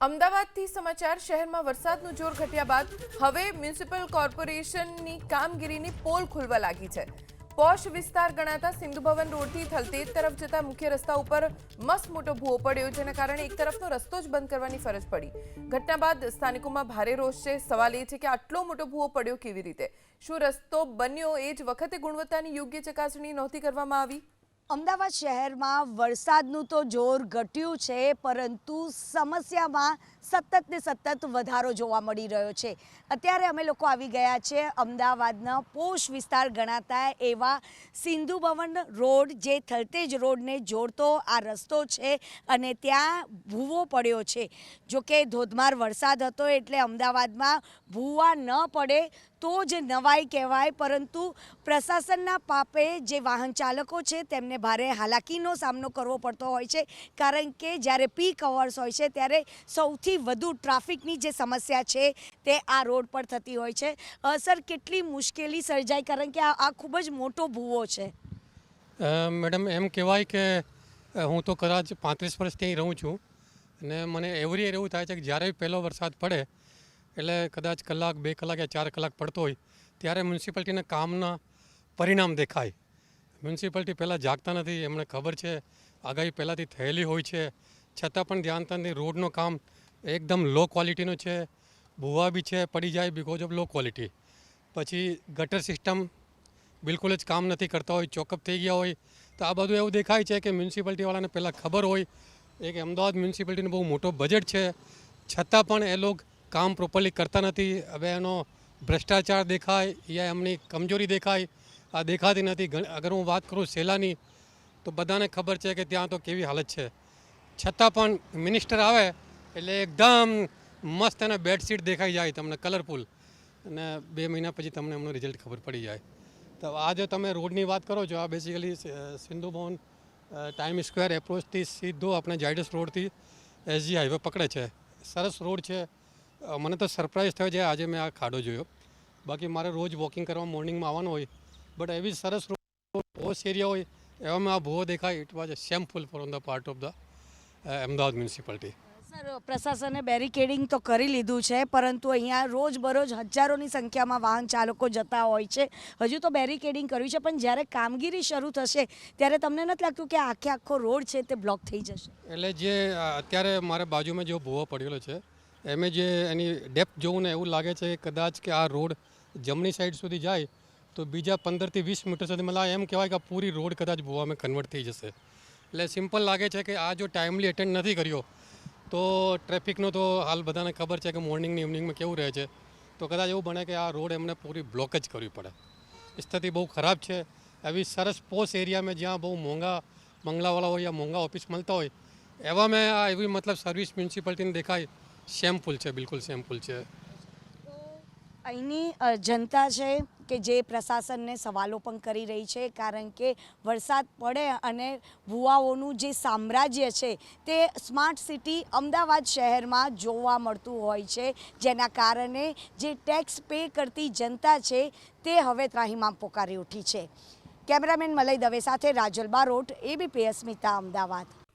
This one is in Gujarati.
અમદાવાદથી સમાચાર શહેરમાં વરસાદનું જોર ઘટ્યા બાદ હવે મ્યુનિસિપલ કોર્પોરેશનની કામગીરીની પોલ ખુલવા લાગી છે। પોશ વિસ્તાર ગણાતા સિંધુ ભવન રોડથી થલતેજ તરફ જતા મુખ્ય રસ્તા ઉપર મસ્ત મોટો ભૂવો પડ્યો, જેના કારણે એક તરફનો રસ્તો જ બંધ કરવાની ફરજ પડી। ઘટના બાદ સ્થાનિકોમાં ભારે રોષ છે। સવાલ એ છે કે આટલો મોટો ભૂવો પડ્યો કેવી રીતે? શું રસ્તો બન્યો એ જ વખતે ગુણવત્તાની યોગ્ય ચકાસણી નહોતી કરવામાં આવી? અમદાવાદ શહેરમાં વરસાદનું તો જોર ઘટ્યું છે, પરંતુ સમસ્યામાં સતત ને સતત વધારો જોવા મળી રહ્યો છે। અત્યારે અમે લોકો આવી ગયા છે અમદાવાદના પોશ વિસ્તાર ગણાતા એવા સિંધુ ભવન રોડ, જે થલતેજ રોડને જોડતો આ રસ્તો છે, અને ત્યાં ભૂવો પડ્યો છે। જો કે ધોધમાર વરસાદ હતો એટલે અમદાવાદમાં ભૂવા ન પડે તો જ નવાઈ કહેવાય, પરંતુ પ્રશાસનના પાપે જે વાહન ચાલકો છે તેમને ભારે હાલાકીનો સામનો કરવો પડતો હોય છે, કારણ કે જ્યારે પીક અવર્સ હોય છે ત્યારે સૌથી વધુ ટ્રાફિકની જે સમસ્યા છે તે આ રોડ પર થતી હોય છે। સર, કેટલી મુશ્કેલી સર્જાય, કારણ કે આ ખૂબ જ મોટો ભૂવો છે? મેડમ, એમ કહેવાય કે હું તો કદાચ 35 વર્ષ ત્યાં રહું છું, અને મને એવરી યર એવું થાય છે કે જ્યારે પહેલો વરસાદ પડે એટલે કદાચ કલાક, 2 કલાક યા 4 કલાક પડતો હોય ત્યારે મ્યુનિસિપાલિટીના કામના પરિણામ દેખાય। મ્યુનિસિપાલિટી પહેલાં જાગતા નથી, એમને ખબર છે આગાહી પહેલાંથી થયેલી હોય છે, છતાં પણ ધ્યાન નથી। રોડનું કામ એકદમ લો ક્વોલિટીનું છે, ભૂવા બી છે, પડી જાય બિકોઝ ઓફ લો ક્વોલિટી। પછી ગટર સિસ્ટમ બિલકુલ જ કામ નથી કરતા હોય, ચોકઅપ થઈ ગયા હોય, તો આ બધું એવું દેખાય છે કે મ્યુનિસિપાલિટીવાળાને પહેલાં ખબર હોય એક અમદાવાદ મ્યુનિસિપાલિટીનું બહુ મોટો બજેટ છે, છતાં પણ એ લોકો કામ પ્રોપરલી કરતા નથી। હવે એનો ભ્રષ્ટાચાર દેખાય યા એમની કમજોરી દેખાય, આ દેખાતી નથી। અગર હું વાત કરું સેલાની, તો બધાને ખબર છે કે ત્યાં તો કેવી હાલત છે, છતાં પણ મિનિસ્ટર આવે એટલે એકદમ મસ્ત એને બેડશીટ દેખાઈ જાય તમને, કલરફુલ, અને 2 મહિના પછી તમને એમનું રિઝલ્ટ ખબર પડી જાય। તો આ જો તમે રોડની વાત કરો છો, આ basically Sindhu Bhavan time square એપ્રોચથી સીધો આપણે જાયડસ રોડથી એસજી હાઈવે પકડે છે। સરસ રોડ છે। મને તો સરપ્રાઈઝ થયો છે આજે મેં આ ખાડો જોયો, બાકી મારે રોજ વોકિંગ કરવા મોર્નિંગમાં આવવાનું હોય, બટ એવી સરસ રોડ, પોશ એરિયા હોય, એવામાં આ ભૂવો દેખાય, it was a shameful from the part of the Ahmedabad municipality. Sir, પ્રશાસને બેરિકેડિંગ તો કરી લીધું છે, પરંતુ અહીંયા રોજબરોજ હજારોની સંખ્યામાં વાહન ચાલકો જતા હોય છે। હજુ તો બેરિકેડિંગ કર્યું છે, પણ જ્યારે કામગીરી શરૂ થશે ત્યારે તમને નથી લાગતું કે આખો રોડ છે તે બ્લોક થઈ જશે? એટલે જે અત્યારે મારે બાજુમાં જો ભૂવો પડેલો છે, એમે જે એની ડેપ્થ જોવું ને એવું લાગે છે કદાચ કે આ રોડ જમણી સાઈડ સુધી જાય તો બીજા 15 થી 20 મીટર સુધી, મતલબ એમ કહેવાય કે પૂરી રોડ કદાચ ભૂવામાં કન્વર્ટ થઈ જશે। એટલે સિમ્પલ લાગે છે કે આ જો ટાઈમલી એટેન્ડ નથી કર્યો તો ટ્રાફિકનો તો હાલ બધાને ખબર છે કે મોર્નિંગની ઇવનિંગમાં કેવું રહે છે, તો કદાચ એવું બને કે આ રોડ એમને પૂરી બ્લોક જ કરવી પડે। સ્થિતિ બહુ ખરાબ છે। એવી સરસ પોશ એરિયામાં જ્યાં બહુ મોંઘા બંગલાવાળા હોય યા મોંઘા ઓફિસ મળતા હોય, એવામાં આ એવી મતલબ સર્વિસ મ્યુનિસિપાલિટીને દેખાય, શેમફુલ છે, બિલકુલ શેમફુલ છે। અહીંની જનતા છે કે જે પ્રશાસનને સવાલો પણ કરી રહી છે, કારણ કે વરસાદ પડે અને ભૂવાઓનું જે સામ્રાજ્ય છે તે સ્માર્ટ સિટી અમદાવાદ શહેરમાં જોવા મળતું હોય છે, જેના કારણે જે ટેક્સ પે કરતી જનતા છે તે હવે ત્રાહિમામ પોકારી ઉઠી છે। કેમેરામેન મલય દવે સાથે રાજલ બારોટ, એબીપી અસ્મિતા, અમદાવાદ।